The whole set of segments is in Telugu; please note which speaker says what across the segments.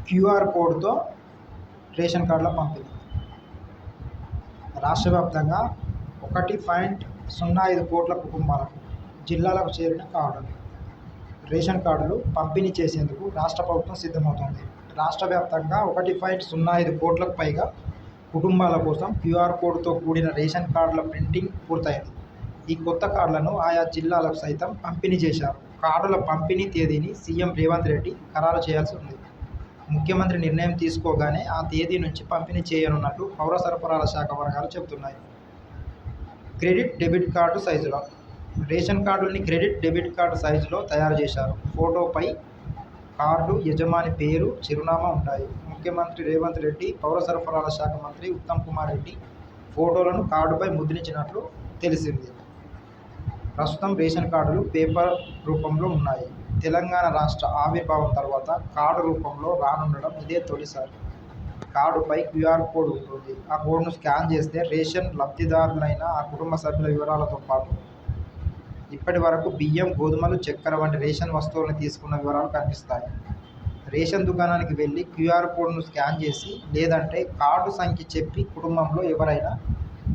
Speaker 1: క్యూఆర్ కోడ్తో రేషన్ కార్డుల పంపిణీ. రాష్ట్ర వ్యాప్తంగా 1.05 కోట్ల కుటుంబాలకు జిల్లాలకు చేరిన కార్డులు, రేషన్ కార్డులు పంపిణీ చేసేందుకు రాష్ట్ర ప్రభుత్వం సిద్ధమవుతోంది. రాష్ట్ర వ్యాప్తంగా 1.05 కోట్లకు పైగా కుటుంబాల కోసం క్యూఆర్ కోడ్తో కూడిన రేషన్ కార్డుల ప్రింటింగ్ పూర్తయింది. ఈ కొత్త కార్డులను ఆయా జిల్లాలకు సైతం పంపిణీ చేశారు. కార్డుల పంపిణీ తేదీని సీఎం రేవంత్ రెడ్డి ఖరారు చేయాల్సి ఉంది. ముఖ్యమంత్రి నిర్ణయం తీసుకోగానే ఆ తేదీ నుంచి పంపిణీ చేయనున్నట్టు పౌర సరఫరాల శాఖ వర్గాలు చెబుతున్నాయి. క్రెడిట్, డెబిట్ కార్డు సైజులో రేషన్ కార్డుల్ని క్రెడిట్, డెబిట్ కార్డు సైజులో తయారు చేశారు. ఫోటోపై కార్డు యజమాని పేరు, చిరునామా ఉంటాయి. ముఖ్యమంత్రి రేవంత్ రెడ్డి, పౌర సరఫరాల శాఖ మంత్రి ఉత్తమ్ కుమార్ రెడ్డి ఫోటోలను కార్డుపై ముద్రించినట్లు తెలిసింది. ప్రస్తుతం రేషన్ కార్డులు పేపర్ రూపంలో ఉన్నాయి. తెలంగాణ రాష్ట్ర ఆవిర్భావం తర్వాత కార్డు రూపంలో రానుండడం ఇదే తొలిసారి. కార్డుపై క్యూఆర్ కోడ్ ఉంటుంది. ఆ కోడ్ను స్కాన్ చేస్తే రేషన్ లబ్ధిదారులైన ఆ కుటుంబ సభ్యుల వివరాలతో పాటు ఇప్పటి వరకు బియ్యం, గోధుమలు, చక్కెర వంటి రేషన్ వస్తువులను తీసుకున్న వివరాలు కనిపిస్తాయి. రేషన్ దుకాణానికి వెళ్ళి క్యూఆర్ కోడ్ను స్కాన్ చేసి లేదంటే కార్డు సంఖ్య చెప్పి కుటుంబంలో ఎవరైనా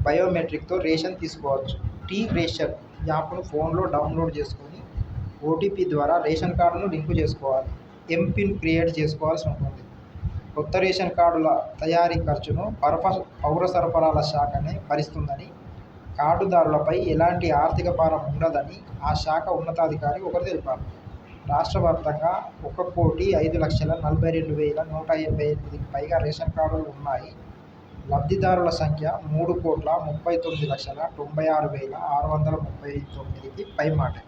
Speaker 1: బయోమెట్రిక్తో రేషన్ తీసుకోవచ్చు. టీ రేషన్ యాప్ను ఫోన్లో డౌన్లోడ్ చేసుకొని ఓటీపీ ద్వారా రేషన్ కార్డును లింకు చేసుకోవాలి. ఎంపిన్ క్రియేట్ చేసుకోవాల్సి ఉంటుంది. కొత్త రేషన్ కార్డుల తయారీ ఖర్చును పౌర సరఫరాల శాఖనే భరిస్తుందని, కార్డుదారులపై ఎలాంటి ఆర్థిక భారం ఉండదని ఆ శాఖ ఉన్నతాధికారి ఒకరు తెలిపారు. రాష్ట్ర వ్యాప్తంగా 1,05,42,188కి పైగా రేషన్ కార్డులు ఉన్నాయి. లబ్ధిదారుల సంఖ్య 3,39,96,639కి పైమాటే.